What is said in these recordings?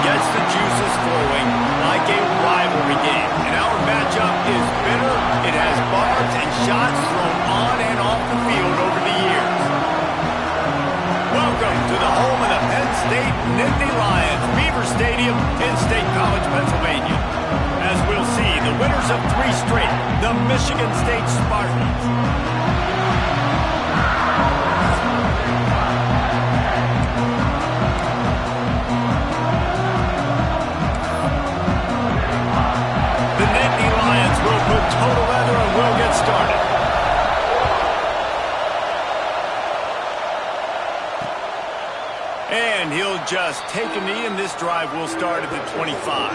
gets the juices flowing like a rivalry game. And our matchup is bitter. It has barbs and shots thrown on and off the field over the years. Welcome to the home of the Penn State Nittany Lions, Beaver Stadium in State College, Pennsylvania. As we'll see, the winners of 3 straight, the Michigan State Spartans. The Nittany Lions will put total leather and will get started. And he'll just take a knee, and this drive will start at the 25.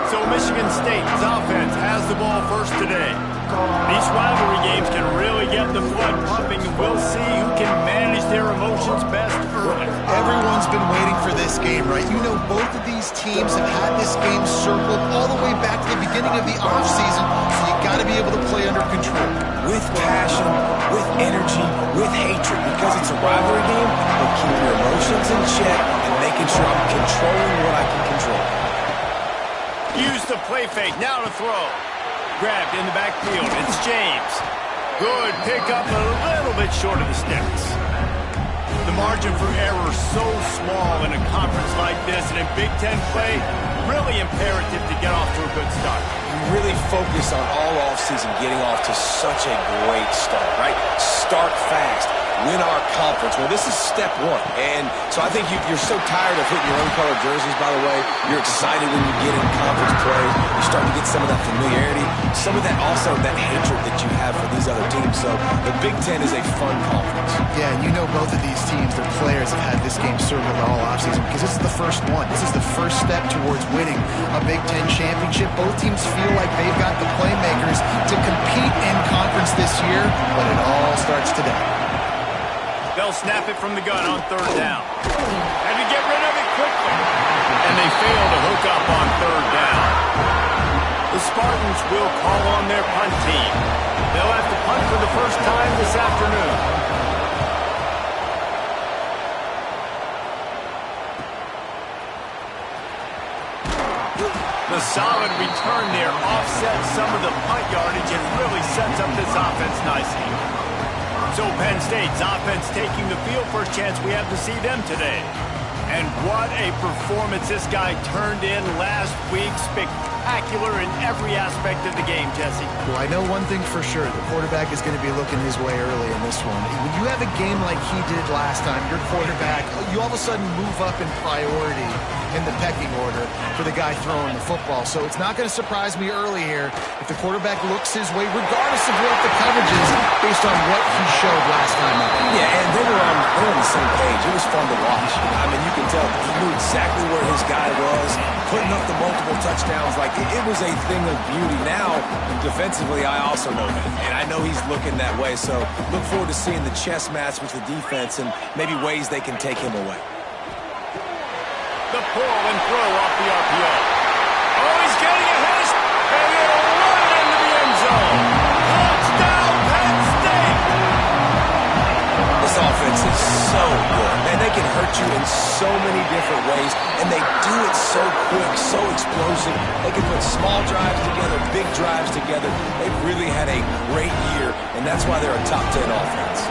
So Michigan State's offense has the ball first today. These rivalry games can really get the blood pumping, and we'll see who can manage their emotions best early. Everyone's been waiting for this game, right? You know, both of these teams have had this game circled all the way back to the beginning of the offseason, so you got to be able to play under control. With passion, with energy, with hatred, because it's a rivalry game, but keep your emotions in check and making sure I'm controlling what I can control. Use the play fake, now to throw. Grabbed in the backfield, it's James. Good pickup, a little bit short of the sticks. The margin for error so small in a conference like this, and in Big Ten play, really imperative to get off to a good start. You really focus on all offseason getting off to such a great start, right? Start fast. Win our conference. Well, this is step 1. And so I think you're so tired of hitting your own color jerseys, by the way. You're excited when you get in conference play. You start to get some of that familiarity, some of that also that hatred that you have for these other teams. So the Big Ten is a fun conference. Yeah, and you know both of these teams, their players have had this game circled all offseason because this is the first one. This is the first step towards winning a Big Ten championship. Both teams feel like they've got the playmakers to compete in conference this year, but it all starts today. They'll snap it from the gun on 3rd down. Had to get rid of it quickly. And they fail to hook up on 3rd down. The Spartans will call on their punt team. They'll have to punt for the first time this afternoon. The solid return there offsets some of the punt yardage and really sets up this offense nicely. So Penn State's offense taking the field. First chance we have to see them today. And what a performance this guy turned in last week. Spectacular in every aspect of the game, Jesse. Well, I know one thing for sure. The quarterback is going to be looking his way early in this one. When you have a game like he did last time, your quarterback, you all of a sudden move up in priority in the pecking order for the guy throwing the football. So it's not going to surprise me early here if the quarterback looks his way, regardless of what the coverage is, based on what he showed last time. Yeah, and they were on the same page. It was fun to watch. I mean, you can tell he knew exactly where his guy was, putting up the multiple touchdowns. Like, it was a thing of beauty. Now, defensively, I also know that. And I know he's looking that way. So look forward to seeing the chess match with the defense and maybe ways they can take him away. The pull and throw off the RPO. Oh, he's getting a hit, and it'll run into the end zone. Touchdown, Penn State! This offense is so good. Man, they can hurt you in so many different ways, and they do it so quick, so explosive. They can put small drives together, big drives together. They've really had a great year, and that's why they're a top 10 offense.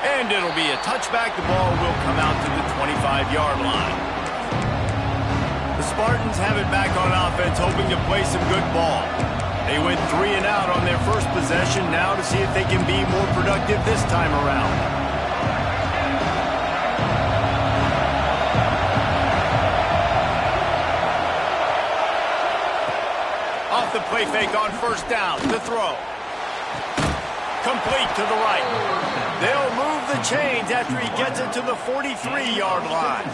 And it'll be a touchback. The ball will come out to the 25-yard line. The Spartans have it back on offense, hoping to play some good ball. They went 3 and out on their first possession, now to see if they can be more productive this time around. Off the play fake on 1st down, the throw. Complete to the right. They'll move the chains after he gets it to the 43-yard line.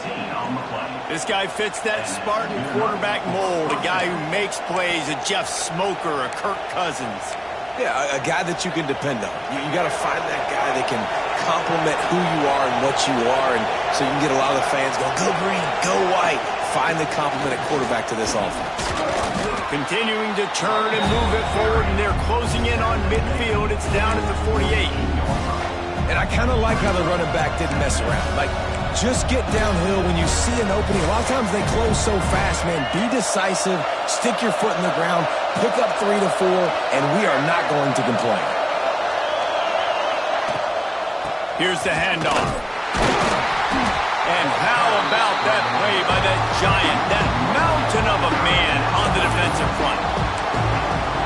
This guy fits that Spartan quarterback mold, a guy who makes plays, a Jeff Smoker, a Kirk Cousins. Yeah, a guy that you can depend on. You got to find that guy that can complement who you are and what you are, and so you can get a lot of the fans go green, go white. Find the complement at quarterback to this offense. Continuing to turn and move it forward, and they're closing in on midfield. It's down at the 48. And I kind of like how the running back didn't mess around. Like, just get downhill when you see an opening. A lot of times they close so fast, man. Be decisive, stick your foot in the ground, pick up 3 to 4, and we are not going to complain. Here's the handoff. And how about that play by that giant, that mountain of a man on the defensive front?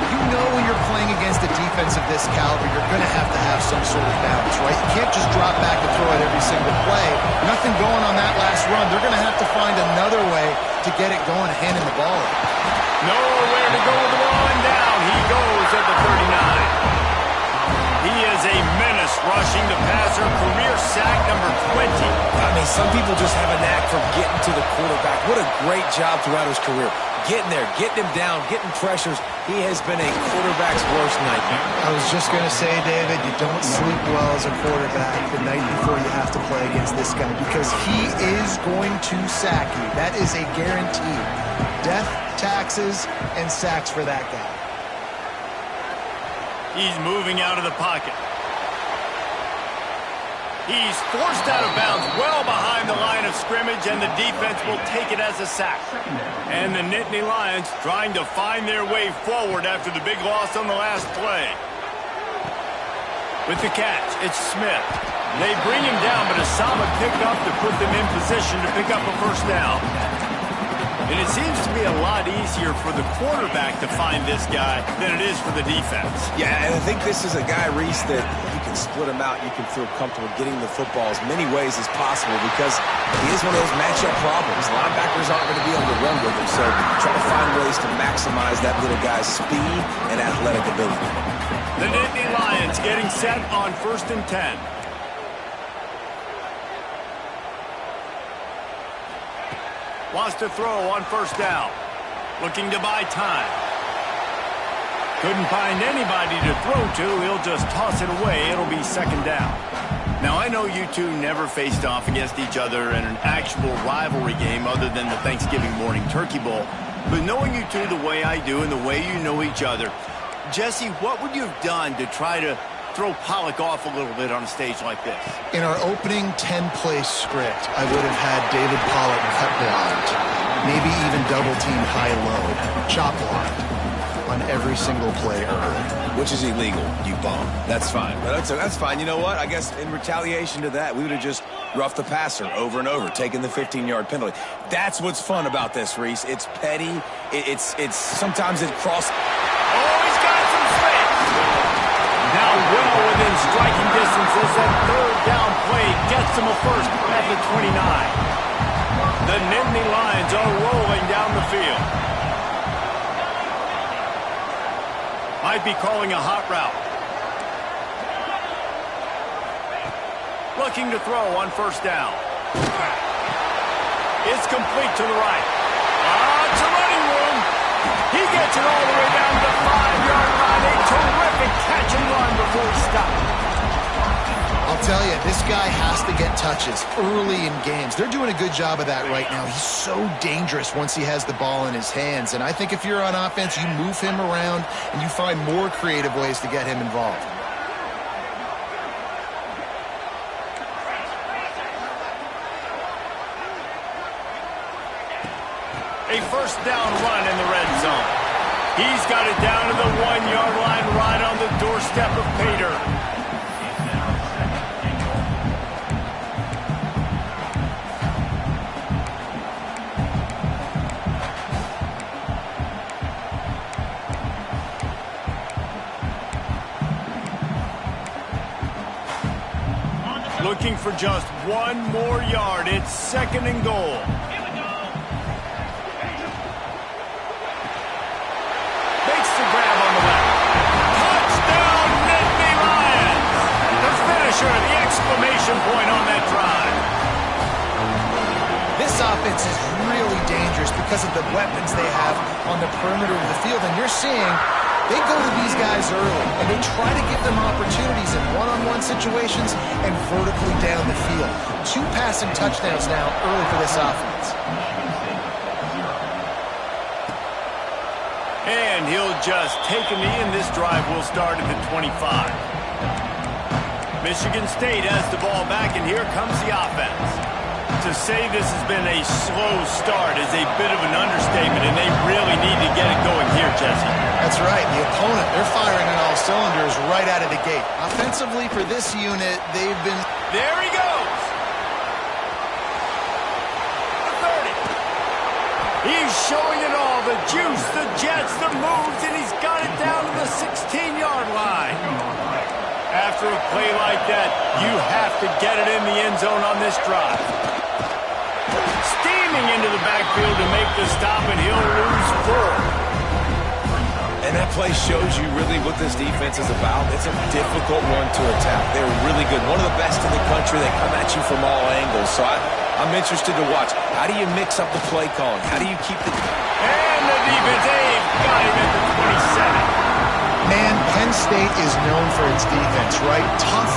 You know when you're playing against a defense of this caliber, you're going to have some sort of balance, right? You can't just drop back and throw it every single play. Nothing going on that last run. They're going to have to find another way to get it going, handing the ball. Nowhere to go with the ball, and down he goes at the 39. He is a menace rushing the passer, career sack number 20. I mean, some people just have a knack for getting to the quarterback. What a great job throughout his career. Getting there, getting him down, getting pressures. He has been a quarterback's worst nightmare. I was just going to say, David, you don't sleep well as a quarterback the night before you have to play against this guy because he is going to sack you. That is a guarantee. Death, taxes, and sacks for that guy. He's moving out of the pocket. He's forced out of bounds well behind the line of scrimmage, and the defense will take it as a sack. And the Nittany Lions trying to find their way forward after the big loss on the last play. With the catch, it's Smith. They bring him down, but a solid pickup to put them in position to pick up a first down. And it seems to be a lot easier for the quarterback to find this guy than it is for the defense. Yeah, and I think this is a guy, Reese, that you can split him out. You can feel comfortable getting the football as many ways as possible because he is one of those matchup problems. Linebackers aren't going to be able to run with him, so try to find ways to maximize that little guy's speed and athletic ability. The Nittany Lions getting set on 1st and 10. Wants to throw on first down. Looking to buy time. Couldn't find anybody to throw to. He'll just toss it away. It'll be second down. Now, I know you two never faced off against each other in an actual rivalry game other than the Thanksgiving morning Turkey Bowl. But knowing you two the way I do and the way you know each other, Jesse, what would you have done to try to throw Pollock off a little bit on a stage like this? In our opening 10-play script, I would have had David Pollock cut blocked, maybe even double-teamed high-low, chop blocked on every single play early. Which is illegal, you bum. That's fine. But that's fine. You know what? I guess in retaliation to that, we would have just roughed the passer over and over, taking the 15-yard penalty. That's what's fun about this, Reese. It's petty. It's sometimes it crosses. Oh, he's got some space. Now well within striking distance as that third down play gets him a first at the 29. The Nittany Lions are rolling down the field. Might be calling a hot route. Looking to throw on first down. It's complete to the right. It's a running room. He gets it all the way down to the 5-yard line. A terrific catch and run before he stopped. I'll tell you, this guy has to get touches early in games. They're doing a good job of that right now. He's so dangerous once he has the ball in his hands. And I think if you're on offense, you move him around and you find more creative ways to get him involved. A first down run in the red zone. He's got it down to the 1-yard line right on the doorstep of Pater. Looking for just one more yard. It's second and goal. Makes the grab on the left. Touchdown, Nittany Lions! The finisher, the exclamation point on that drive. This offense is really dangerous because of the weapons they have on the perimeter of the field. And you're seeing they go to these guys early, and they try to give them opportunities in one-on-one situations and vertically down the field. 2 passing touchdowns now early for this offense. And he'll just take a knee, and this drive will start at the 25. Michigan State has the ball back, and here comes the offense. To say this has been a slow start is a bit of an understatement, and they really need to get it going here, Jesse. That's right. The opponent, they're firing on all cylinders right out of the gate. Offensively, for this unit, they've been... There he goes! The 30. He's showing it all. The juice, the jets, the moves, and he's got it down to the 16-yard line. After a play like that, you have to get it in the end zone on this drive. Steaming into the backfield to make the stop, and he'll lose 4. And that play shows you really what this defense is about. It's a difficult one to attack. They're really good. One of the best in the country. They come at you from all angles. So I'm interested to watch. How do you mix up the play calling? How do you keep the... And the defense, they've got him at the 27. Man, Penn State is known for its defense, right? Tough,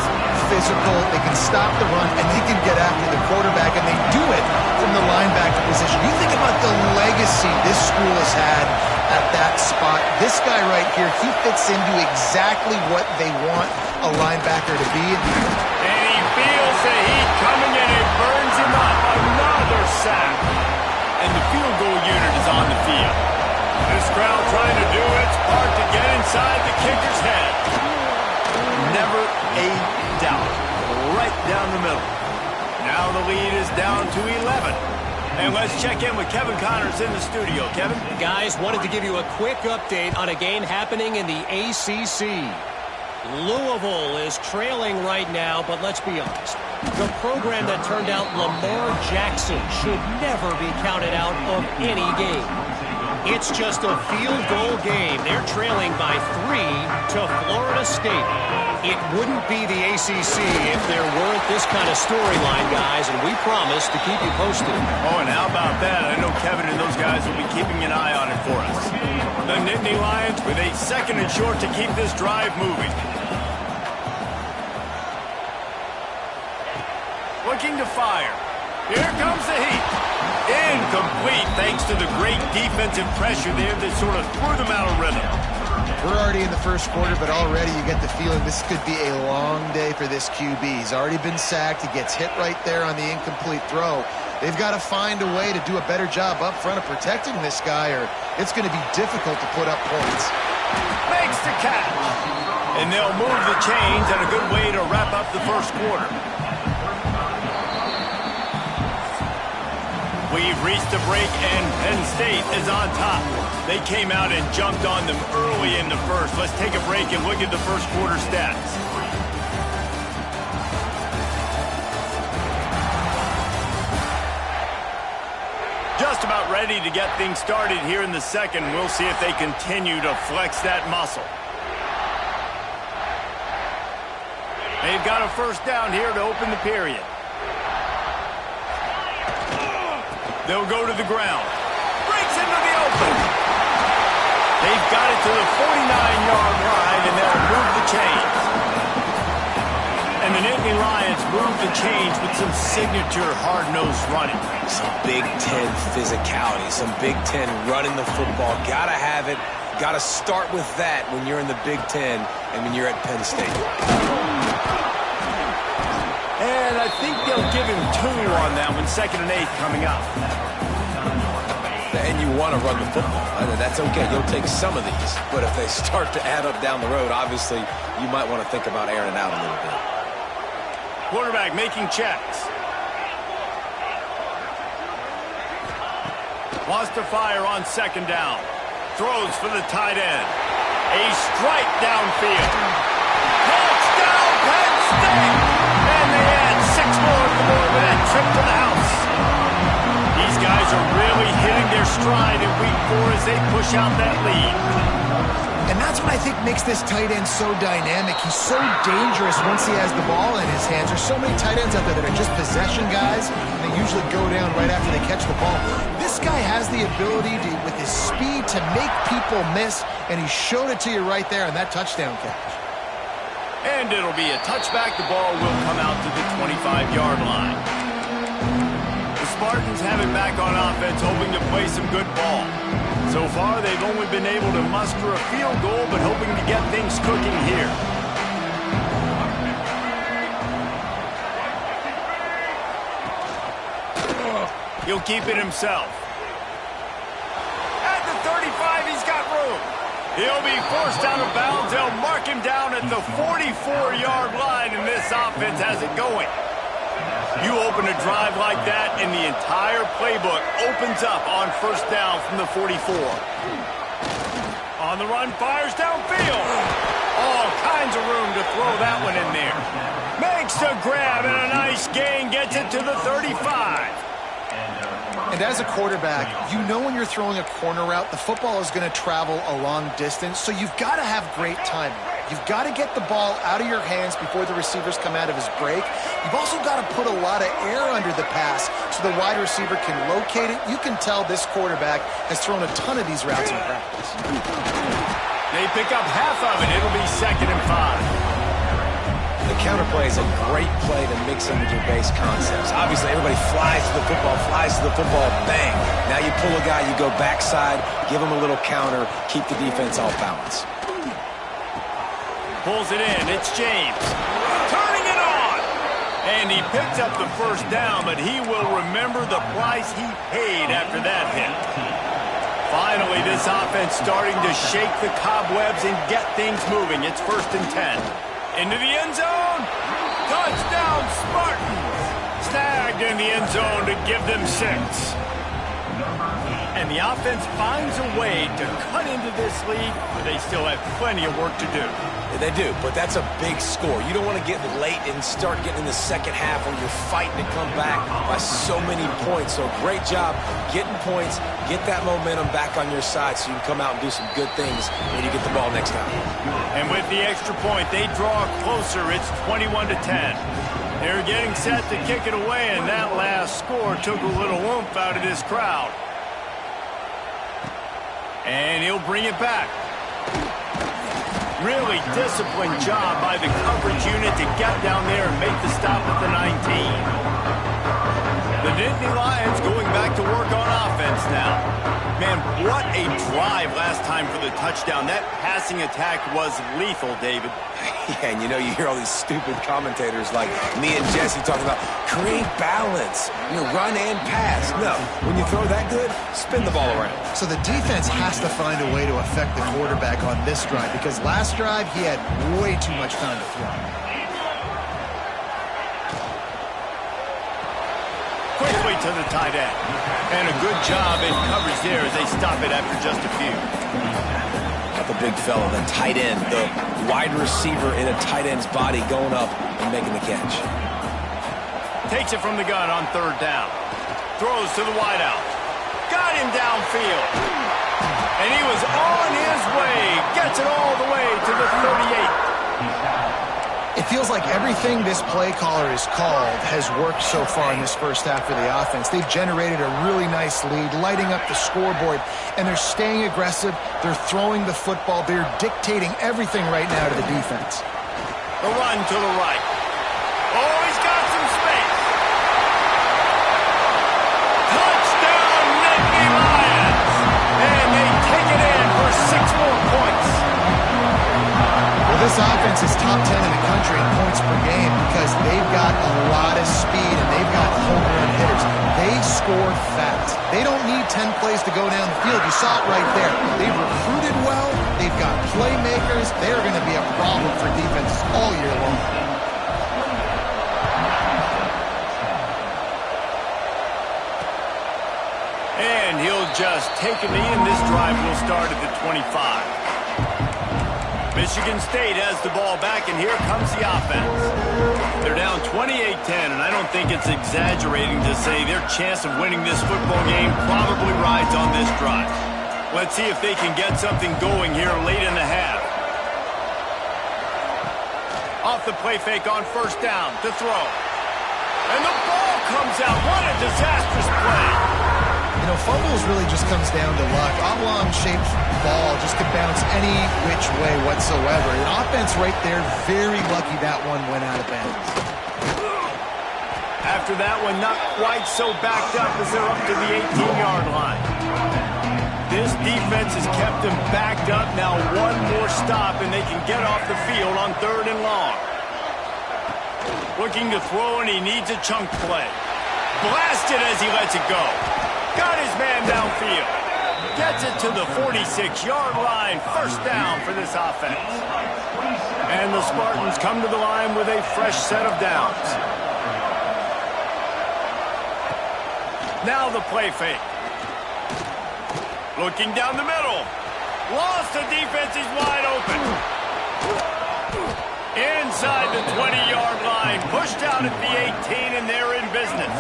physical, they can stop the run, and they can get after the quarterback, and they do it from the linebacker position. You think about the legacy this school has had at that spot. This guy right here, he fits into exactly what they want a linebacker to be. And he feels the heat coming in and burns him up. Another sack. And the field goal unit is on the field. This crowd trying to do its part to get inside the kicker's head. Never a doubt. Right down the middle. Now the lead is down to 11. And let's check in with Kevin Connors in the studio. Kevin? Guys, wanted to give you a quick update on a game happening in the ACC. Louisville is trailing right now, but let's be honest. The program that turned out Lamar Jackson should never be counted out of any game. It's just a field goal game. They're trailing by 3 to Florida State. It wouldn't be the ACC if there weren't this kind of storyline, guys, and we promise to keep you posted. Oh, and how about that? I know Kevin and those guys will be keeping an eye on it for us. The Nittany Lions with a 2nd and short to keep this drive moving. Looking to fire. Here comes the heat. Incomplete thanks to the great defensive pressure there that sort of threw them out of rhythm. We're already in the first quarter, but already you get the feeling this could be a long day for this QB. He's already been sacked. He gets hit right there on the incomplete throw. They've got to find a way to do a better job up front of protecting this guy, or it's going to be difficult to put up points. Makes the catch. And they'll move the chains, and a good way to wrap up the first quarter. We've reached a break, and Penn State is on top. They came out and jumped on them early in the first. Let's take a break and look at the first quarter stats. Just about ready to get things started here in the second. We'll see if they continue to flex that muscle. They've got a first down here to open the period. They'll go to the ground. Breaks into the open. They've got it to the 49-yard line, and they'll move the chains. And the Nittany Lions move the chains with some signature hard-nosed running. Some Big Ten physicality, some Big Ten running the football. Gotta have it. Gotta start with that when you're in the Big Ten and when you're at Penn State. And I think they'll give him 2 on that one, 2nd and 8 coming up. And you want to run the football. That's okay. You'll take some of these. But if they start to add up down the road, obviously, you might want to think about airing it out a little bit. Quarterback making checks. Wants to fire on 2nd down. Throws for the tight end. A strike downfield. Touchdown, Penn State! And they add 6 more with that trip to the house. These guys are really hitting their stride in week 4 as they push out that lead. And that's what I think makes this tight end so dynamic. He's so dangerous once he has the ball in his hands. There's so many tight ends out there that are just possession guys, and they usually go down right after they catch the ball. This guy has the ability to, with his speed, to make people miss, and he showed it to you right there on that touchdown catch. And it'll be a touchback. The ball will come out to the 25-yard line. The Spartans have it back on offense, hoping to play some good ball. So far, they've only been able to muster a field goal, but hoping to get things cooking here. He'll keep it himself. At the 35, he's got room. He'll be forced out of bounds. They'll mark him down at the 44-yard line, and this offense has it going. You open a drive like that, and the entire playbook opens up on first down from the 44. On the run, fires downfield. All kinds of room to throw that one in there. Makes the grab, and a nice gain gets it to the 35. And as a quarterback, you know when you're throwing a corner route, the football is going to travel a long distance, so you've got to have great timing. You've got to get the ball out of your hands before the receivers come out of his break. You've also got to put a lot of air under the pass so the wide receiver can locate it. You can tell this quarterback has thrown a ton of these routes in practice. They pick up half of it. It'll be 2nd and 5. The counter play is a great play to mix in with your base concepts. Obviously, everybody flies to the football, bang. Now you pull a guy, you go backside, give him a little counter, keep the defense off balance. Pulls it in. It's James. Turning it on. And he picks up the first down, but he will remember the price he paid after that hit. Finally, this offense starting to shake the cobwebs and get things moving. It's 1st and 10. Into the end zone. Touchdown, Spartans. Snagged in the end zone to give them 6. And the offense finds a way to cut into this lead, but they still have plenty of work to do. Yeah, they do, but that's a big score. You don't want to get late and start getting in the second half where you're fighting to come back by so many points. So great job getting points, get that momentum back on your side so you can come out and do some good things when you get the ball next time. And with the extra point, they draw closer. It's 21 to 10. They're getting set to kick it away, and that last score took a little oomph out of this crowd. And he'll bring it back. Really disciplined job by the coverage unit to get down there and make the stop at the 19. The Nittany Lions going back to work on offense now. Man, what a drive last time for the touchdown. That passing attack was lethal, David. Yeah, and you know, you hear all these stupid commentators like me and Jesse talking about create balance, run and pass. No, when you throw that good, spin the ball around. So the defense has to find a way to affect the quarterback on this drive because last drive he had way too much time to throw. Quickly to the tight end. And a good job in coverage there as they stop it after just a few. The big fella, the tight end, the wide receiver in a tight end's body going up and making the catch. Takes it from the gun on 3rd down. Throws to the wideout. Got him downfield. And he was on his way. Gets it all the way to the 38. It feels like everything this play caller has called has worked so far in this first half for the offense. They've generated a really nice lead, lighting up the scoreboard, and they're staying aggressive. They're throwing the football. They're dictating everything right now to the defense. The run to the right. Oh, he's got some space. Touchdown, Nittany Lions. And they take it in for 6 more points. Well, this offense is top 10 in the country in points per game because they've got a lot of speed and they've got home run hitters. They score fast. They don't need 10 plays to go down the field. You saw it right there. They've recruited well. They've got playmakers. They're going to be a problem for defenses all year long. And he'll just take a knee, and this drive will start at the 25. Michigan State has the ball back, and here comes the offense. They're down 28-10, and I don't think it's exaggerating to say their chance of winning this football game probably rides on this drive. Let's see if they can get something going here late in the half. Off the play fake on 1st down to throw. And the ball comes out. What a disastrous play. Fumbles really just comes down to luck. Oblong-shaped ball just could bounce any which way whatsoever. An offense right there, very lucky that one went out of bounds. After that one, not quite so backed up as they're up to the 18-yard line. This defense has kept them backed up. Now one more stop, and they can get off the field on 3rd and long. Looking to throw, and he needs a chunk play. Blasted as he lets it go. Got his man downfield. Gets it to the 46-yard line. First down for this offense. And the Spartans come to the line with a fresh set of downs. Now the play fake. Looking down the middle. Lost, the defense is wide open. Inside the 20-yard line. Pushed out at the 18, and they're in business.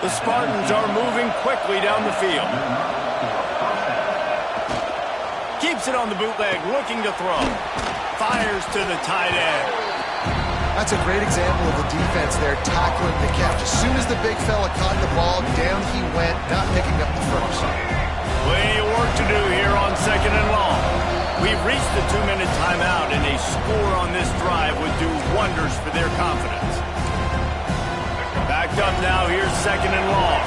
The Spartans are moving quickly down the field. Keeps it on the bootleg, looking to throw. Fires to the tight end. That's a great example of the defense there tackling the catch. As soon as the big fella caught the ball, down he went, not picking up the first. Plenty of work to do here on 2nd and long. We've reached the 2-minute timeout, and a score on this drive would do wonders for their confidence. Backed up now, here's 2nd and long.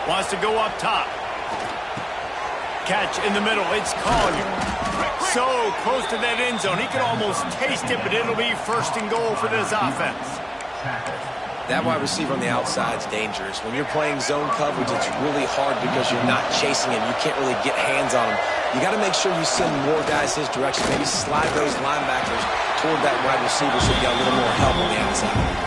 Wants to go up top. Catch in the middle, it's Collier. So close to that end zone, he can almost taste it, but it'll be 1st and goal for this offense. That wide receiver on the outside is dangerous. When you're playing zone coverage, it's really hard because you're not chasing him. You can't really get hands on him. You got to make sure you send more guys his direction. Maybe slide those linebackers toward that wide receiver so you got a little more help on the outside.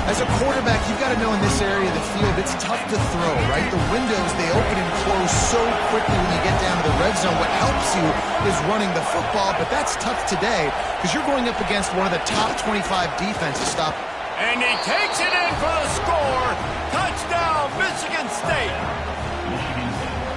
As a quarterback, you've got to know in this area of the field, it's tough to throw, right? The windows, they open and close so quickly when you get down to the red zone. What helps you is running the football, but that's tough today because you're going up against one of the top 25 defenses. Stop. And he takes it in for the score. Touchdown, Michigan State.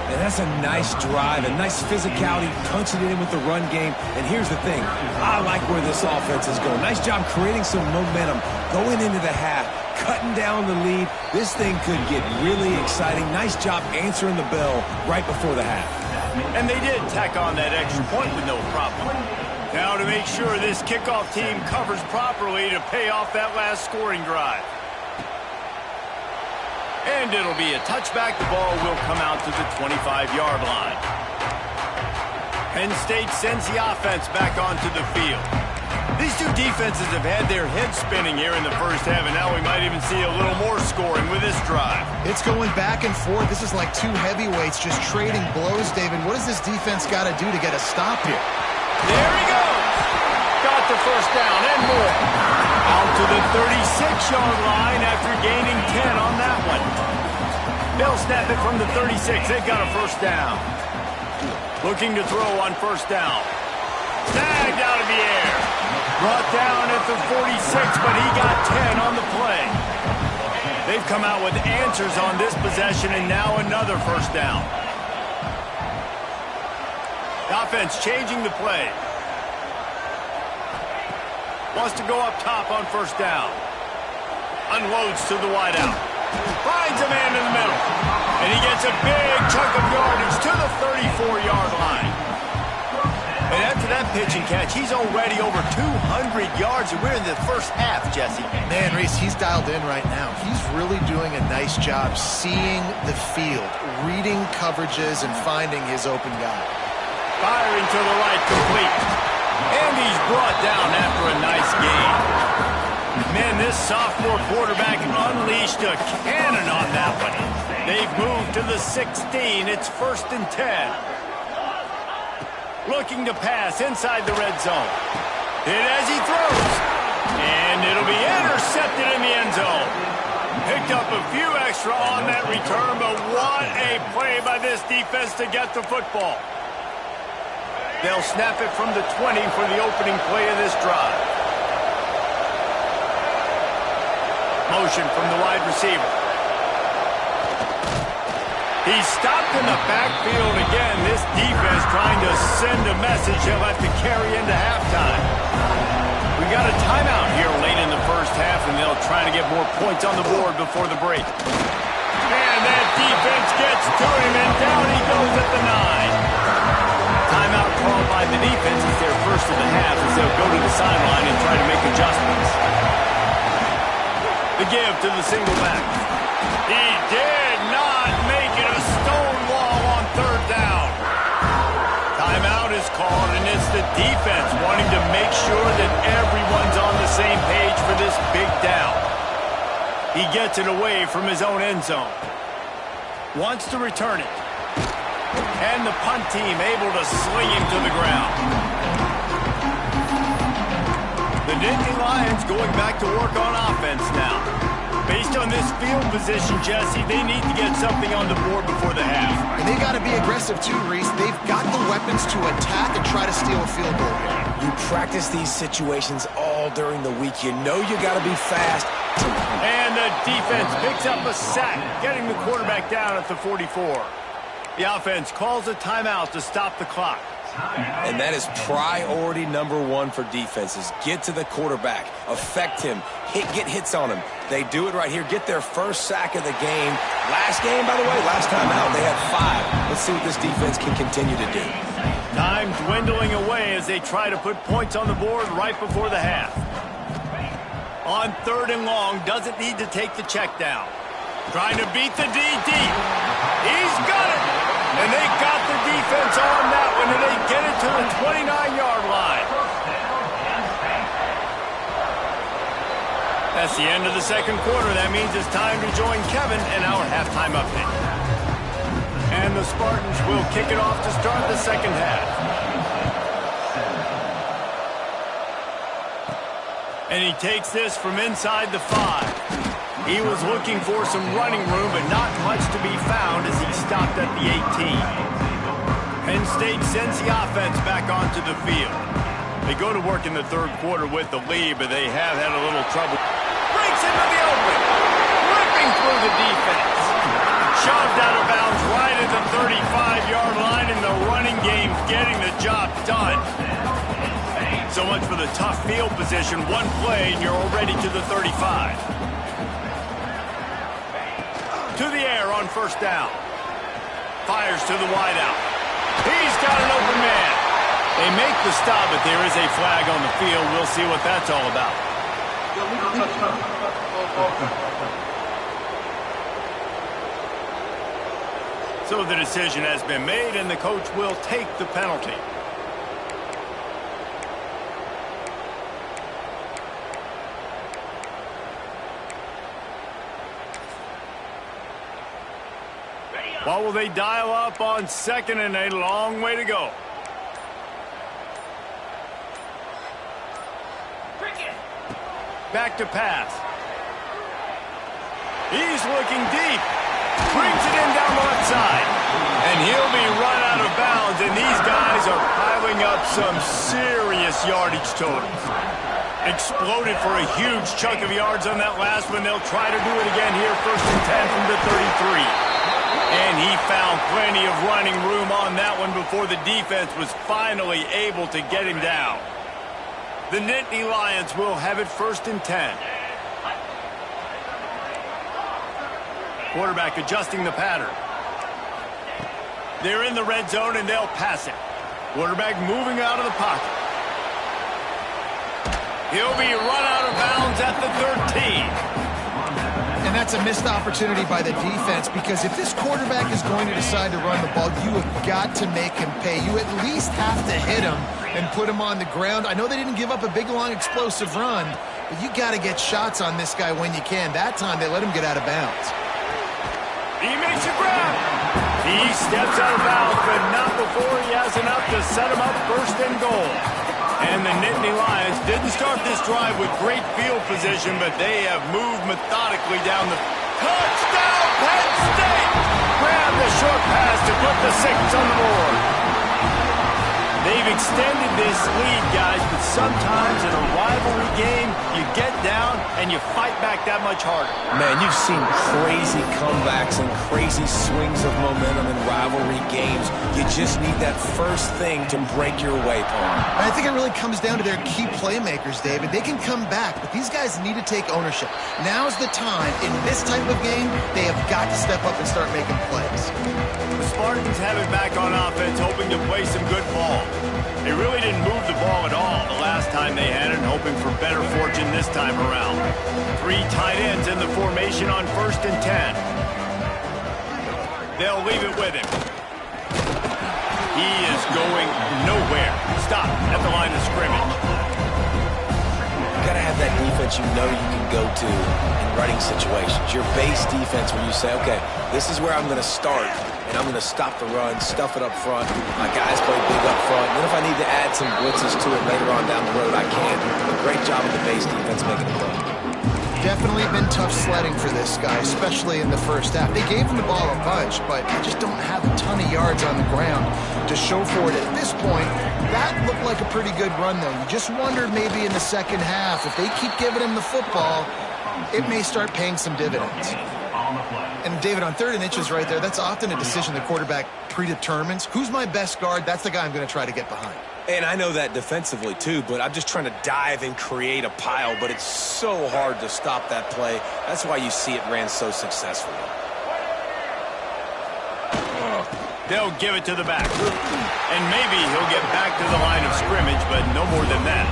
And that's a nice drive, a nice physicality, punching it in with the run game. And here's the thing, I like where this offense is going. Nice job creating some momentum, going into the half, cutting down the lead. This thing could get really exciting. Nice job answering the bell right before the half. And they did tack on that extra point with no problem. Now to make sure this kickoff team covers properly to pay off that last scoring drive. And it'll be a touchback. The ball will come out to the 25-yard line. Penn State sends the offense back onto the field. These two defenses have had their heads spinning here in the first half, and now we might even see a little more scoring with this drive. It's going back and forth. This is like two heavyweights just trading blows, David. What does this defense got to do to get a stop here? There he goes. Got the first down and more. Out to the 36-yard line after gaining 10 on that one. They'll snap it from the 36. They've got a first down. Looking to throw on first down. Snagged out of the air. Brought down at the 46, but he got 10 on the play. They've come out with answers on this possession, and now another first down. The offense changing the play. Wants to go up top on first down. Unloads to the wideout. Finds a man in the middle. And he gets a big chunk of yardage to the 34-yard line. And after that pitch and catch, he's already over 200 yards, and we're in the first half, Jesse. Man, Reese, he's dialed in right now. He's really doing a nice job seeing the field, reading coverages, and finding his open guy. Firing to the right, complete. And he's brought down after a nice gain. Man, this sophomore quarterback unleashed a cannon on that one. They've moved to the 16. It's 1st and 10. Looking to pass inside the red zone. Hit as he throws. And it'll be intercepted in the end zone. Picked up a few extra on that return, but what a play by this defense to get the football. They'll snap it from the 20 for the opening play of this drive. Motion from the wide receiver. He's stopped in the backfield again. This defense trying to send a message he'll have to carry into halftime. We got a timeout here late in the first half, and they'll try to get more points on the board before the break. And that defense gets to him, and down he goes at the 9. Timeout called by the defense is their first of the half as they'll go to the sideline and try to make adjustments. The give to the single back. He did not make it a stone wall on 3rd down. Timeout is called, and it's the defense wanting to make sure that everyone this big down. He gets it away from his own end zone. Wants to return it. And the punt team able to sling him to the ground. The Nittany Lions going back to work on offense now. Based on this field position, Jesse, they need to get something on the board before the half. And they got to be aggressive too, Reese. They've got the weapons to attack and try to steal a field goal here. You practice these situations all during the week. You know you got to be fast. And the defense picks up a sack, getting the quarterback down at the 44. The offense calls a timeout to stop the clock. And that is priority number one for defenses. Get to the quarterback, affect him, get hits on him. They do it right here. Get their first sack of the game. Last game, by the way, last time out, they had 5. Let's see what this defense can continue to do. Time dwindling away as they try to put points on the board right before the half. On 3rd and long, doesn't need to take the check down. Trying to beat the D deep. He's got it. And they got the defense on that one, and they get it to the 29-yard line. That's the end of the second quarter. That means it's time to join Kevin in our halftime update. And the Spartans will kick it off to start the second half. And he takes this from inside the 5. He was looking for some running room, but not much to be found as he stopped at the 18. Penn State sends the offense back onto the field. They go to work in the third quarter with the lead, but they have had a little trouble. Breaks into the open, ripping through the defense. Shoved out of bounds right at the 35-yard line, and the running game getting the job done. So much for the tough field position. One play, and you're already to the 35. To the air on first down. Fires to the wideout. He's got an open man. They make the stop, but there is a flag on the field. We'll see what that's all about. So the decision has been made, and the coach will take the penalty. What will they dial up on 2nd and a long way to go? Back to pass. He's looking deep. Brings it in down the left side. And he'll be run out of bounds, and these guys are piling up some serious yardage totals. Exploded for a huge chunk of yards on that last one. They'll try to do it again here, 1st and 10 from the 33. And he found plenty of running room on that one before the defense was finally able to get him down. The Nittany Lions will have it 1st and 10. Quarterback adjusting the pattern. They're in the red zone, and they'll pass it. Quarterback moving out of the pocket. He'll be run out of bounds at the 13. And that's a missed opportunity by the defense, because if this quarterback is going to decide to run the ball, you have got to make him pay. You at least have to hit him and put him on the ground. I know they didn't give up a big, long, explosive run, but you got to get shots on this guy when you can. That time, they let him get out of bounds. He makes a grab. He steps out of bounds, but not before he has enough to set him up 1st and goal. And the Nittany Lions didn't start this drive with great field position, but they have moved methodically down the... Touchdown, Penn State! Grab the short pass to put the 6 on the board. They've extended this lead, guys, but sometimes in a rivalry game, you get down and you fight back that much harder. Man, you've seen crazy comebacks and crazy swings of momentum in rivalry games. You just need that first thing to break your way, Paul. I think it really comes down to their key playmakers, David. They can come back, but these guys need to take ownership. Now's the time. In this type of game, they have got to step up and start making plays. The Spartans have it back on offense, hoping to play some good ball. They really didn't move the ball at all the last time they had it, hoping for better fortune this time around. 3 tight ends in the formation on 1st and 10. They'll leave it with him. He is going nowhere. Stop at the line of scrimmage. Got to have that defense that you know you can go to in running situations. Your base defense where you say, okay, this is where I'm going to start, and I'm going to stop the run, stuff it up front. My guys play big up front. And then if I need to add some blitzes to it later on down the road, I can. A great job of the base defense making a play. Definitely been tough sledding for this guy, especially in the first half. They gave him the ball a bunch, but they just don't have a ton of yards on the ground to show for it at this point. That looked like a pretty good run, though. You just wondered maybe in the second half, if they keep giving him the football, it may start paying some dividends. And David, on 3rd and inches right there, that's often a decision the quarterback predetermines. Who's my best guard? That's the guy I'm going to try to get behind. And I know that defensively, too, but I'm just trying to dive and create a pile, but it's so hard to stop that play. That's why you see it ran so successfully. They'll give it to the back. And maybe he'll get back to the line of scrimmage, but no more than that.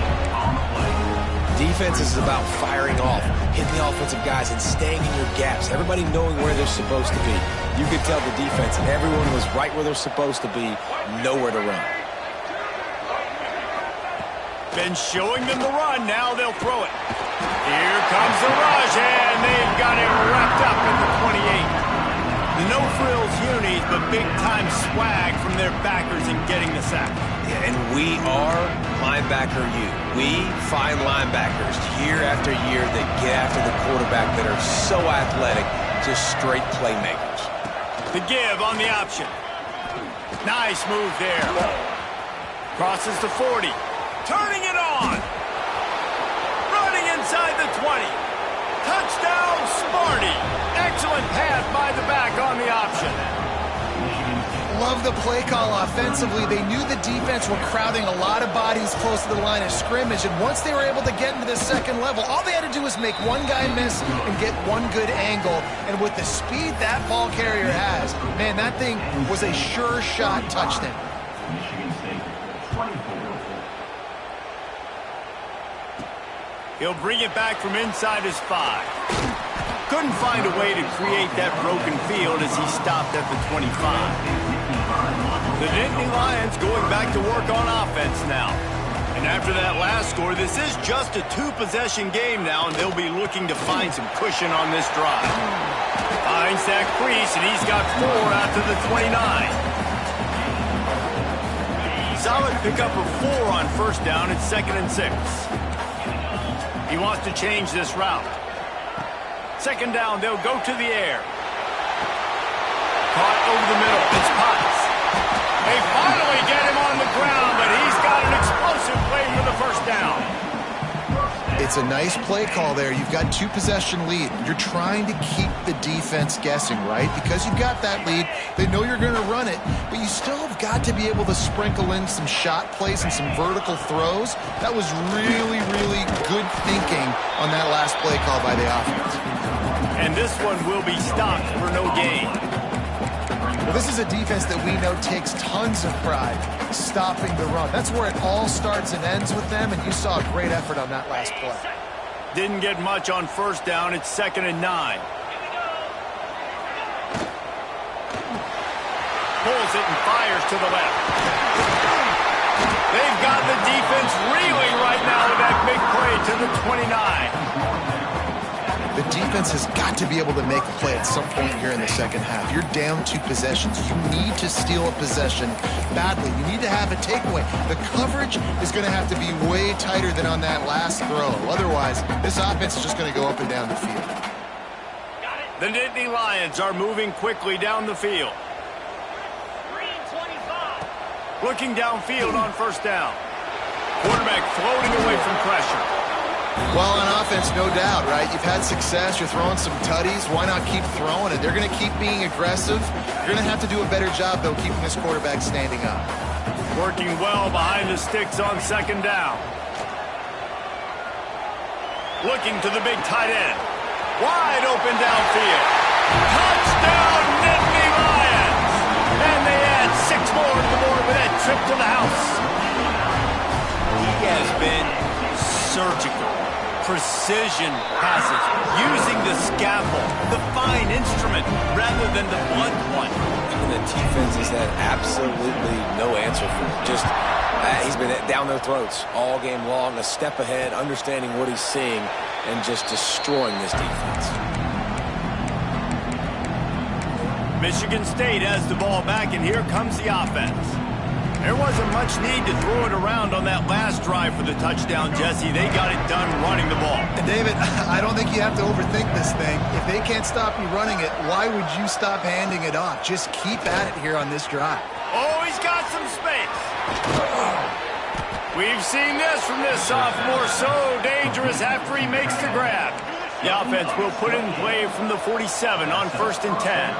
Defense is about firing off, hitting the offensive guys, and staying in your gaps. Everybody knowing where they're supposed to be. You could tell the defense, and everyone was right where they're supposed to be, nowhere to run. Been showing them the run. Now they'll throw it. Here comes the rush, and they've got it wrapped up at the 28. The no-frills unis, but big-time swag from their backers in getting the sack. Yeah, and we are linebacker U. We find linebackers year after year that get after the quarterback that are so athletic, just straight playmakers. The give on the option. Nice move there. Crosses the 40. Turning it on. Running inside the 20. Touchdown, Sparty. Excellent pass by the back on the option. Love the play call offensively. They knew the defense were crowding a lot of bodies close to the line of scrimmage, and once they were able to get into the second level, all they had to do was make one guy miss and get one good angle. And with the speed that ball carrier has, man, that thing was a sure shot touchdown. He'll bring it back from inside his 5. Couldn't find a way to create that broken field as he stopped at the 25. The Nittany Lions going back to work on offense now. And after that last score, this is just a 2-possession game now, and they'll be looking to find some cushion on this drive. Finds that crease, and he's got 4 out to the 29. Solid pickup of 4 on first down. It's 2nd and 6. He wants to change this route. 2nd down, they'll go to the air. Caught over the middle. It's Potts. They finally get him on the ground, but he's got an explosive play for the first down. It's a nice play call there. You've got 2-possession lead. You're trying to keep the defense guessing, right? Because you've got that lead, they know you're going to run it, but you still have got to be able to sprinkle in some shot plays and some vertical throws. That was really, really good thinking on that last play call by the offense. And this one will be stopped for no gain. Well, this is a defense that we know takes tons of pride stopping the run. That's where it all starts and ends with them, and you saw a great effort on that last play. Didn't get much on first down. It's 2nd and 9. Pulls it and fires to the left. They've got the defense reeling right now with that big play to the 29. The defense has got to be able to make a play at some point here in the second half. You're down 2 possessions. You need to steal a possession badly. You need to have a takeaway. The coverage is going to have to be way tighter than on that last throw. Otherwise, this offense is just going to go up and down the field. The Nittany Lions are moving quickly down the field. Looking downfield on first down. Quarterback floating away from pressure. Well, on offense, no doubt, right? You've had success. You're throwing some tutties. Why not keep throwing it? They're going to keep being aggressive. You're going to have to do a better job, though, keeping this quarterback standing up. Working well behind the sticks on 2nd down. Looking to the big tight end. Wide open downfield. Touchdown, Nittany Lions! And they add 6 more to the board with that trip to the house. He has been surgical. Precision passes, using the scaffold, the fine instrument, rather than the blunt one. And the defense has had absolutely no answer for it. Just He's been down their throats all game long, a step ahead, understanding what he's seeing, and just destroying this defense. Michigan State has the ball back, and here comes the offense. There wasn't much need to throw it around on that last drive for the touchdown, Jesse. They got it done running the ball. And David, I don't think you have to overthink this thing. If they can't stop you running it, why would you stop handing it off? Just keep at it here on this drive. Oh, he's got some space. We've seen this from this sophomore, so dangerous after he makes the grab. The offense will put it in play from the 47 on 1st and 10.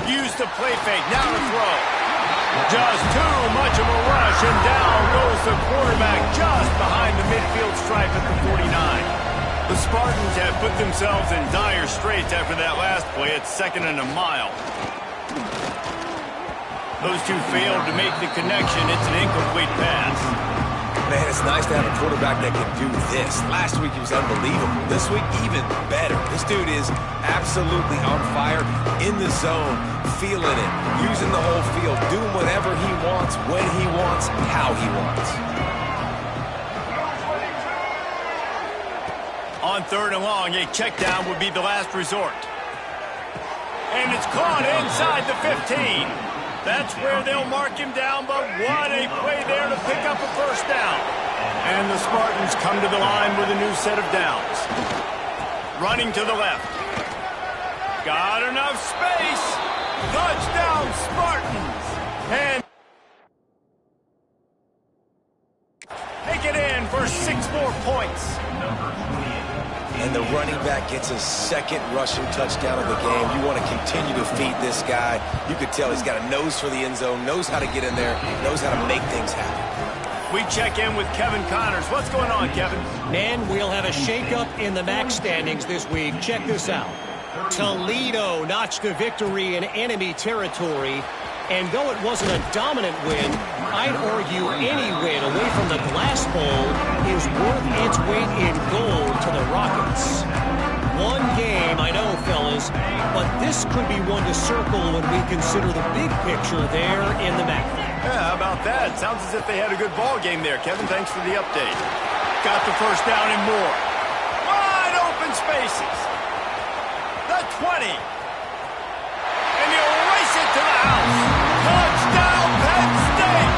Use the play fake, now to throw. Just too much of a rush, and down goes the quarterback just behind the midfield stripe at the 49. The Spartans have put themselves in dire straits after that last play at 2nd and a mile. Those two failed to make the connection. It's an incomplete pass. Man, it's nice to have a quarterback that can do this. Last week he was unbelievable. This week, even better. This dude is absolutely on fire, in the zone, feeling it, using the whole field, doing whatever he wants, when he wants, how he wants. On 3rd and long, a check down would be the last resort. And it's caught inside the 15. That's where they'll mark him down, but what a play there to pick up a 1st down. And the Spartans come to the line with a new set of downs. Running to the left. Got enough space. Touchdown, Spartans. And take it in for 6 more points. And the running back gets his 2nd rushing touchdown of the game. You want to continue to feed this guy. You could tell he's got a nose for the end zone, knows how to get in there, knows how to make things happen. We check in with Kevin Connors. What's going on, Kevin? Man, we'll have a shakeup in the MAC standings this week. Check this out. Toledo notched a victory in enemy territory. And though it wasn't a dominant win, I'd argue any win away from the Glass Bowl is worth its weight in gold to the Rockets. One game, I know, fellas, but this could be one to circle when we consider the big picture there in the MAC. Yeah, how about that? Sounds as if they had a good ball game there, Kevin. Thanks for the update. Got the 1st down and more. Wide open spaces. The 20. And he'll race it to the house. Touchdown, Penn State!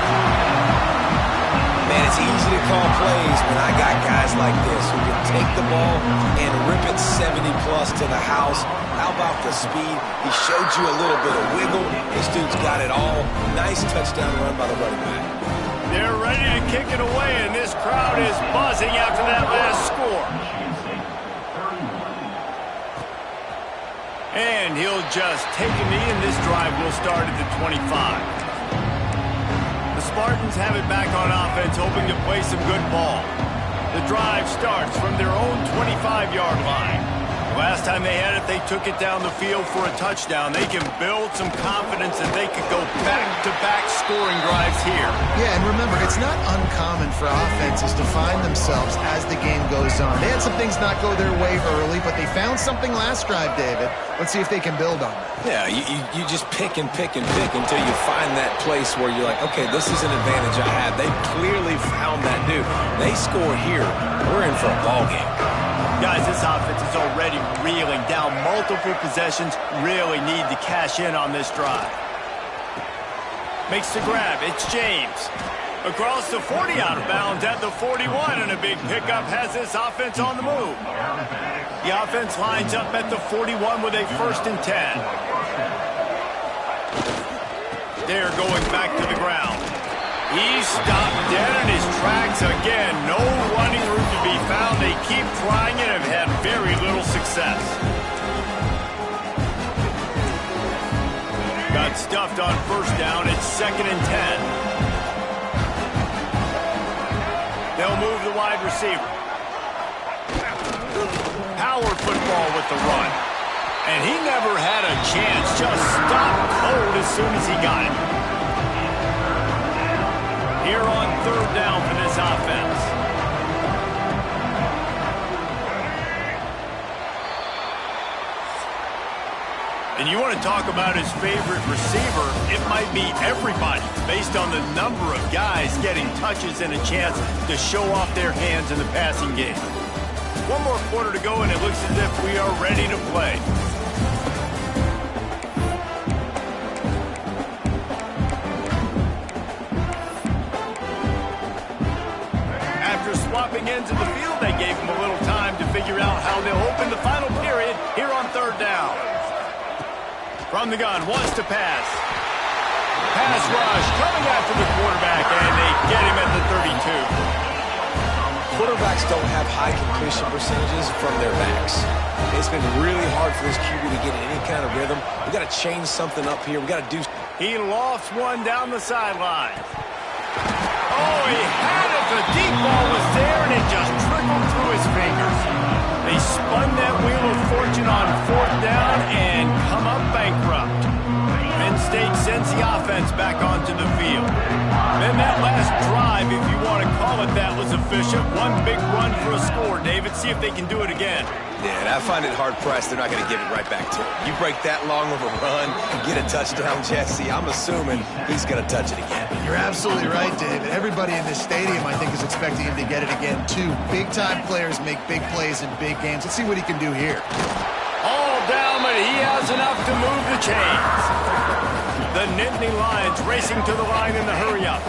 Man, it's easy to call plays when I got guys like this who can take the ball and rip it 70-plus to the house. How about the speed? He showed you a little bit of wiggle. This dude's got it all. Nice touchdown run by the running back. They're ready to kick it away, and this crowd is buzzing after that last score. And he'll just take a knee, and this drive will start at the 25. The Spartans have it back on offense, hoping to play some good ball. The drive starts from their own 25-yard line. Last time they had it, they took it down the field for a touchdown. They can build some confidence, and they could go back-to-back scoring drives here. Yeah, and remember, it's not uncommon for offenses to find themselves as the game goes on. They had some things not go their way early, but they found something last drive, David. Let's see if they can build on that. Yeah, you just pick and pick and pick until you find that place where you're like, okay, this is an advantage I have. They clearly found that dude. They score here. We're in for a ball game. Guys, this offense is already reeling down multiple possessions. Really need to cash in on this drive. Makes the grab. It's James. Across the 40, out of bounds at the 41, and a big pickup has this offense on the move. The offense lines up at the 41 with a 1st and 10. They're going back to the ground. He's stopped dead in his tracks again. No running room to be found. They keep trying it and have had very little success. Got stuffed on 1st down. It's 2nd and 10. They'll move the wide receiver. Power football with the run. And he never had a chance. Just stopped cold as soon as he got it. Here on 3rd down for this offense. And you want to talk about his favorite receiver, it might be everybody based on the number of guys getting touches and a chance to show off their hands in the passing game. One more quarter to go, and it looks as if we are ready to play. After swapping ends of the field, they gave him a little time to figure out how they'll open the final period here on third down. From the gun, wants to pass. Pass rush, coming after the quarterback, and they get him at the 32. Quarterbacks don't have high completion percentages from their backs. It's been really hard for this QB to get in any kind of rhythm. We've got to change something up here. We've got to do... He lofts one down the sideline. Oh, he had it. The deep ball was there, and it just trickled through his fingers. They spun that wheel of fortune on fourth down and come up bankrupt. Penn State sends the offense back onto the field. Then that last drive, if you want to call it that, was efficient. One big run for a score. David, see if they can do it again. Yeah, and I find it hard-pressed. They're not going to give it right back to him. You break that long of a run and get a touchdown, Jesse, I'm assuming he's going to touch it again. You're absolutely right, David. Everybody in this stadium, I think, is expecting him to get it again, too. Big-time players make big plays in big games. Let's see what he can do here. All down, but he has enough to move the chains. The Nittany Lions racing to the line in the hurry-up.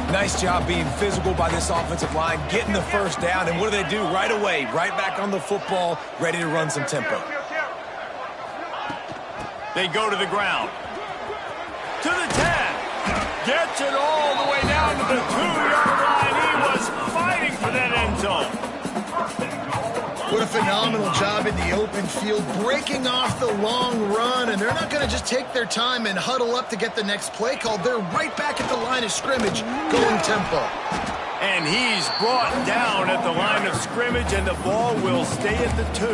Nice job being physical by this offensive line, getting the first down, and what do they do right away? Right back on the football, ready to run some tempo. They go to the ground. To the 10. Gets it all the way down to the 2-yard line. He was fighting for that end zone. What a phenomenal job in the open field, breaking off the long run, and they're not going to just take their time and huddle up to get the next play called. They're right back at the line of scrimmage, going tempo. And he's brought down at the line of scrimmage, and the ball will stay at the 2.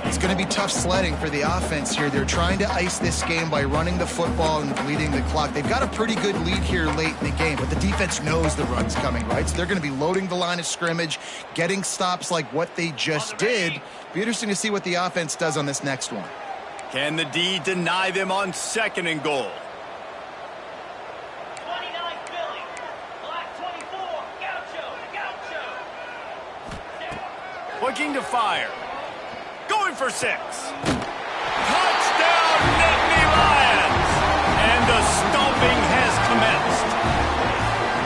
It's going to be tough sledding for the offense here. They're trying to ice this game by running the football and bleeding the clock. They've got a pretty good lead here late in the game, but the defense knows the run's coming, right? So they're going to be loading the line of scrimmage, getting stops like what they just did. Be interesting to see what the offense does on this next one. Can the D deny them on 2nd and goal? 29 Philly, Black 24, Gaucho. Looking to fire. Going for 6. Touchdown, Nittany Lions! And the stomping has commenced.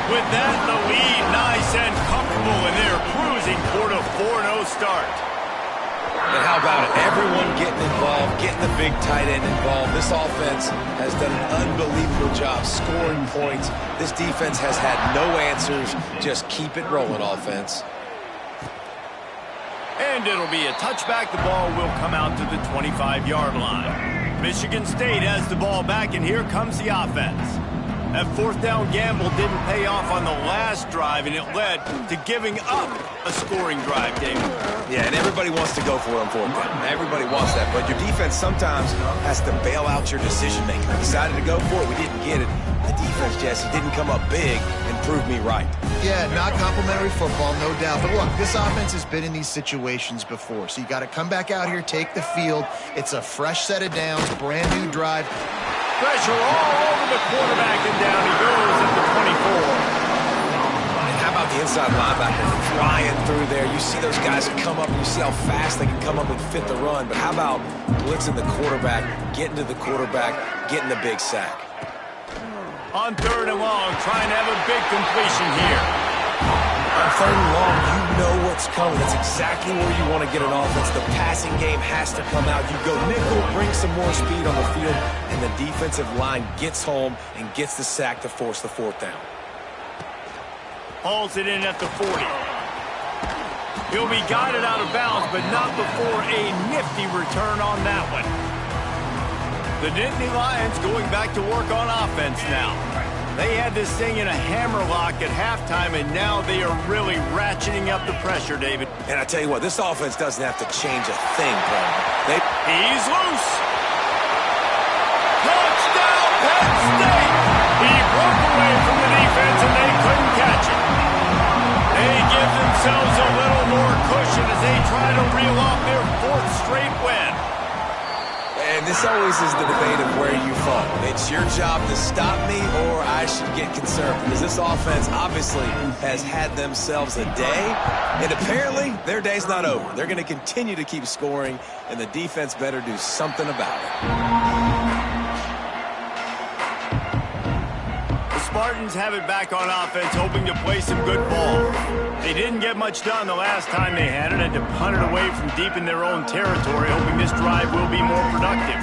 With that, the lead nice and comfortable, and they're cruising toward a 4-0 start. And how about it? Everyone getting involved, getting the big tight end involved. This offense has done an unbelievable job scoring points. This defense has had no answers. Just keep it rolling, offense. And it'll be a touchback. The ball will come out to the 25-yard line. Michigan State has the ball back, and here comes the offense. That 4th down gamble didn't pay off on the last drive, and it led to giving up a scoring drive, David. Yeah, and everybody wants to go for it on 4th down. Everybody wants that, but your defense sometimes has to bail out your decision-making. We decided to go for it. We didn't get it. The defense, Jesse, didn't come up big and prove me right. Yeah, not complimentary football, no doubt. But look, this offense has been in these situations before. So you got to come back out here, take the field. It's a fresh set of downs, brand new drive. Pressure all over the quarterback, and down he goes at the 24. And how about the inside linebacker flying through there? You see those guys come up, and you see how fast they can come up and fit the run. But how about blitzing the quarterback, getting to the quarterback, getting the big sack? On 3rd and long, trying to have a big completion here. On 3rd and long, you know what's coming. That's exactly where you want to get an offense. The passing game has to come out. You go nickel, bring some more speed on the field, and the defensive line gets home and gets the sack to force the 4th down. Hauls it in at the 40. He'll be guided out of bounds, but not before a nifty return on that one. The Nittany Lions going back to work on offense now. They had this thing in a hammerlock at halftime, and now they are really ratcheting up the pressure, David. And I tell you what, this offense doesn't have to change a thing, Paul. He's loose. Touchdown, Penn State! He broke away from the defense, and they couldn't catch it. They give themselves a little more cushion as they try to reel off their 4th straight win. And And this always is the debate of where you fall. It's your job to stop me, or I should get concerned, because this offense obviously has had themselves a day, and apparently their day's not over. They're going to continue to keep scoring, and the defense better do something about it. Spartans have it back on offense, hoping to play some good ball. They didn't get much done the last time they had it, and to punt it away from deep in their own territory, hoping this drive will be more productive.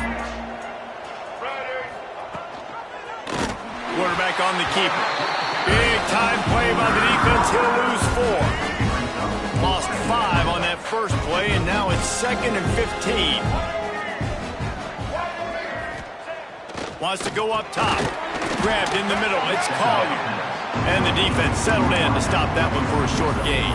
Quarterback on the keeper. Big time play by the defense. He'll lose 4. Lost 5 on that first play, and now it's 2nd and 15. Wants to go up top. Grabbed in the middle. It's Collier. And the defense settled in to stop that one for a short gain.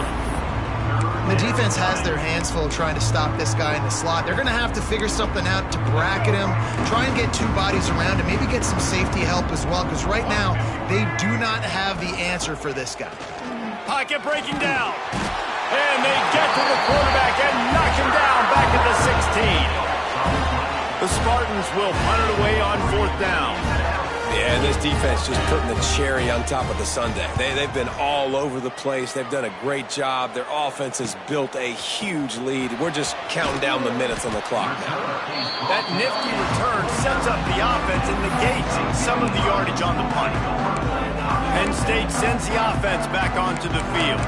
The defense has their hands full trying to stop this guy in the slot. They're going to have to figure something out to bracket him, try and get 2 bodies around him, maybe get some safety help as well, because right now they do not have the answer for this guy. Pocket breaking down. And they get to the quarterback and knock him down back at the 16. The Spartans will punt it away on 4th down. Yeah, and this defense just putting the cherry on top of the sundae. They've been all over the place. They've done a great job. Their offense has built a huge lead. We're just counting down the minutes on the clock now. That nifty return sets up the offense and negates some of the yardage on the punt. Penn State sends the offense back onto the field.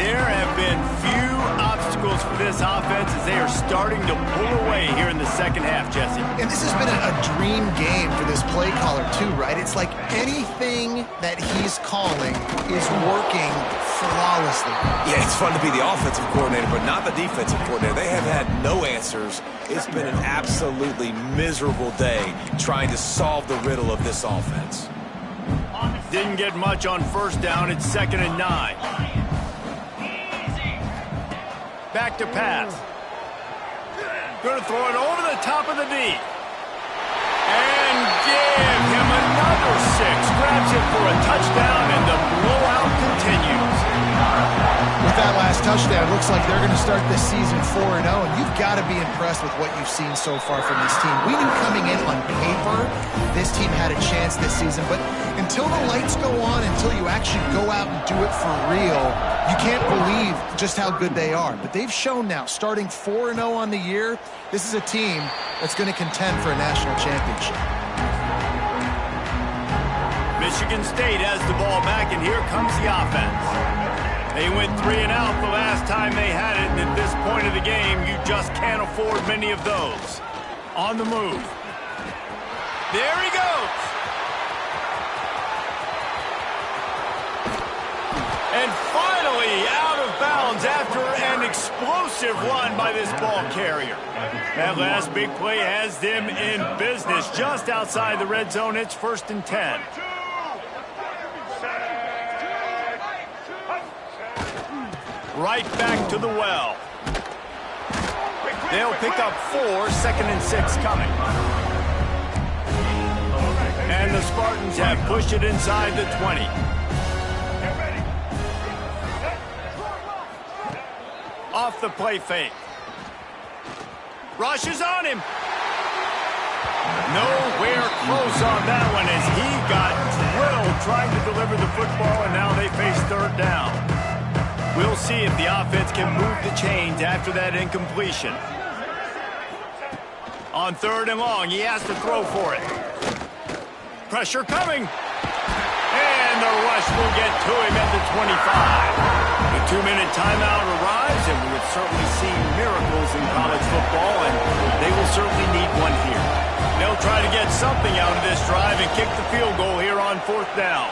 There have been few obstacles for this offense as they are starting to pull away here in the second half, Jesse. And this has been a dream game for this play caller too, right? It's like anything that he's calling is working flawlessly. Yeah, it's fun to be the offensive coordinator, but not the defensive coordinator. They have had no answers. It's been an absolutely miserable day trying to solve the riddle of this offense. Didn't get much on 1st down. It's 2nd and 9. Back to pass. Going to throw it over the top of the D. And give him another 6. Grabs it for a touchdown, and the blowout continues. With that last touchdown, looks like they're going to start this season 4-0, and you've got to be impressed with what you've seen so far from this team. We knew coming in on paper this team had a chance this season, but until the lights go on, until you actually go out and do it for real, you can't believe just how good they are. But they've shown now, starting 4-0 on the year, this is a team that's going to contend for a national championship. Michigan State has the ball back, and here comes the offense. They went 3 and out the last time they had it, and at this point of the game, you just can't afford many of those. On the move. There he goes. And finally out of bounds after an explosive run by this ball carrier. That last big play has them in business just outside the red zone. It's 1st and 10. Right back to the well. They'll pick up 4, 2nd and 6 coming. And the Spartans have pushed it inside the 20. Off the play fake. Rushes on him. Nowhere close on that one as he got drilled trying to deliver the football, and now they face 3rd down. We'll see if the offense can move the chains after that incompletion. On 3rd and long, he has to throw for it. Pressure coming. And the rush will get to him at the 25. The 2-minute timeout arrives, and we have certainly seen miracles in college football, and they will certainly need one here. They'll try to get something out of this drive and kick the field goal here on 4th down.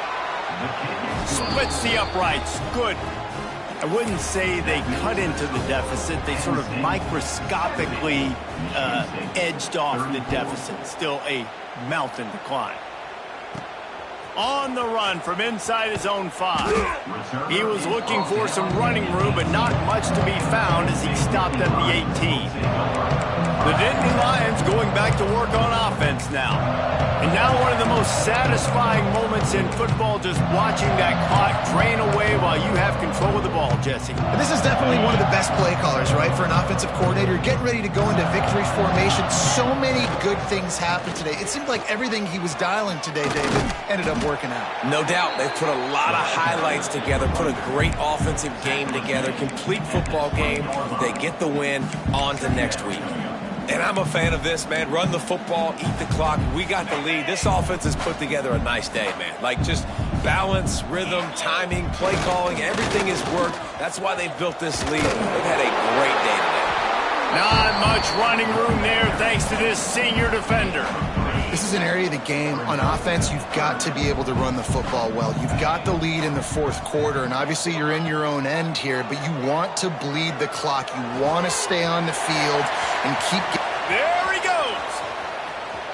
Splits the uprights. Good. I wouldn't say they cut into the deficit. They sort of microscopically edged off the deficit. Still a mountain to climb. On the run from inside his own 5. He was looking for some running room, but not much to be found as he stopped at the 18. The Nittany Lions going back to work on offense now. And now one of the most satisfying moments in football, just watching that clock drain away while you have control of the ball, Jesse. And this is definitely one of the best play callers, right, for an offensive coordinator. Getting ready to go into victory formation. So many good things happened today. It seemed like everything he was dialing today, David, ended up working out. No doubt. They've put a lot of highlights together, put a great offensive game together, complete football game. They get the win. On to next week. And I'm a fan of this, man. Run the football, eat the clock. We got the lead. This offense has put together a nice day, man. Like, just balance, rhythm, timing, play calling, everything has worked. That's why they've built this lead. They've had a great day today. Not much running room there thanks to this senior defender. This is an area of the game. On offense, you've got to be able to run the football well. You've got the lead in the fourth quarter, and obviously you're in your own end here, but you want to bleed the clock. You want to stay on the field and keep... There he goes.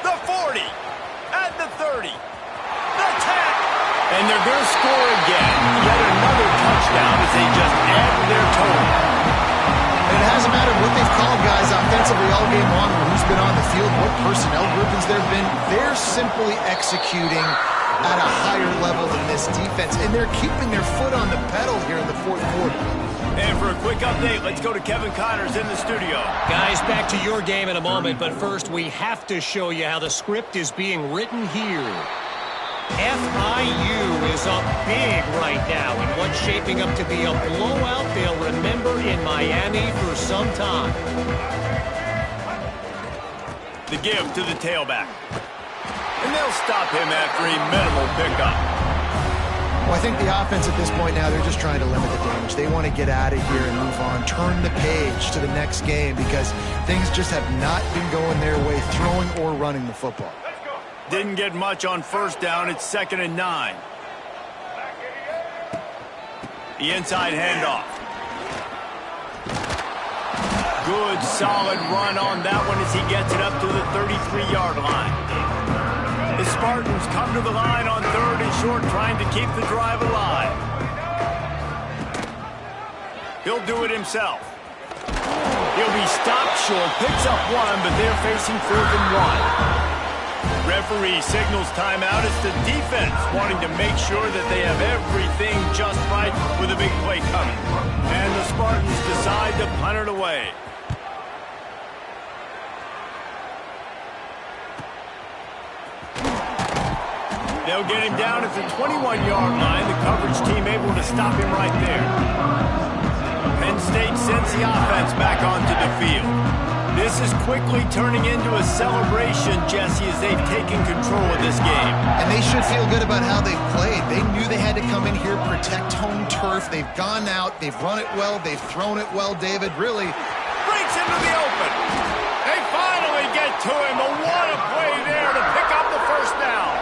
The 40, at the 30, the 10. And they're going to score again. Yet another touchdown as they just add to their total. It hasn't mattered what they've called, guys, offensively all game long, or who's been on the field, what personnel groupings there have been. They're simply executing at a higher level than this defense, and they're keeping their foot on the pedal here in the fourth quarter. And for a quick update, let's go to Kevin Connors in the studio. Guys, back to your game in a moment, but first we have to show you how the script is being written here. FIU is up big right now in what's shaping up to be a blowout they'll remember in Miami for some time. The give to the tailback. And they'll stop him after a minimal pickup. Well, I think the offense at this point now, they're just trying to limit the damage. They want to get out of here and move on, turn the page to the next game because things just have not been going their way, throwing or running the football. Didn't get much on first down. It's 2nd and 9. The inside handoff. Good, solid run on that one as he gets it up to the 33-yard line. The Spartans come to the line on 3rd and short, trying to keep the drive alive. He'll do it himself. He'll be stopped short, picks up one, but they're facing 4th and 1. Referee signals timeout. It's the defense wanting to make sure that they have everything just right with a big play coming. And the Spartans decide to punt it away. They'll get him down at the 21-yard line. The coverage team able to stop him right there. Penn State sends the offense back onto the field. This is quickly turning into a celebration, Jesse, as they've taken control of this game. And they should feel good about how they've played. They knew they had to come in here, protect home turf. They've gone out, they've run it well, they've thrown it well, David. Really breaks into the open. They finally get to him, but what a play there to pick up the first down.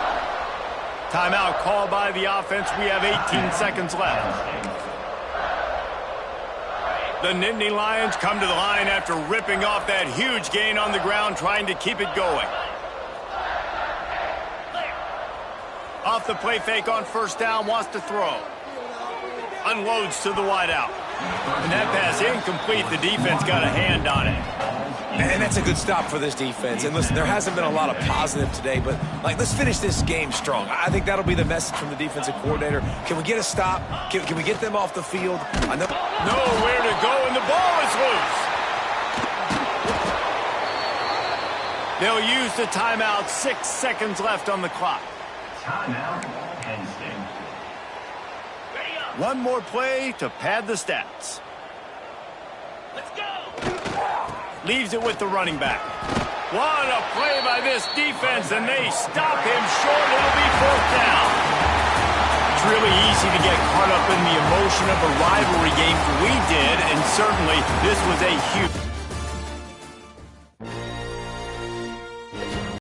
Timeout called by the offense. We have 18 seconds left. The Nittany Lions come to the line after ripping off that huge gain on the ground, trying to keep it going. Off the play fake on first down, wants to throw. Unloads to the wideout. And that pass incomplete. The defense got a hand on it. And that's a good stop for this defense. And listen, there hasn't been a lot of positive today, but let's finish this game strong. I think that'll be the message from the defensive coordinator. Can we get a stop? Can we get them off the field? I know nowhere to go, and the ball is loose. They'll use the timeout. 6 seconds left on the clock. Timeout, Penn State. One more play to pad the stats. Let's go. Leaves it with the running back. What a play by this defense, and they stop him short. It'll be 4th down. It's really easy to get caught up in the emotion of a rivalry game. We did, and certainly this was a huge...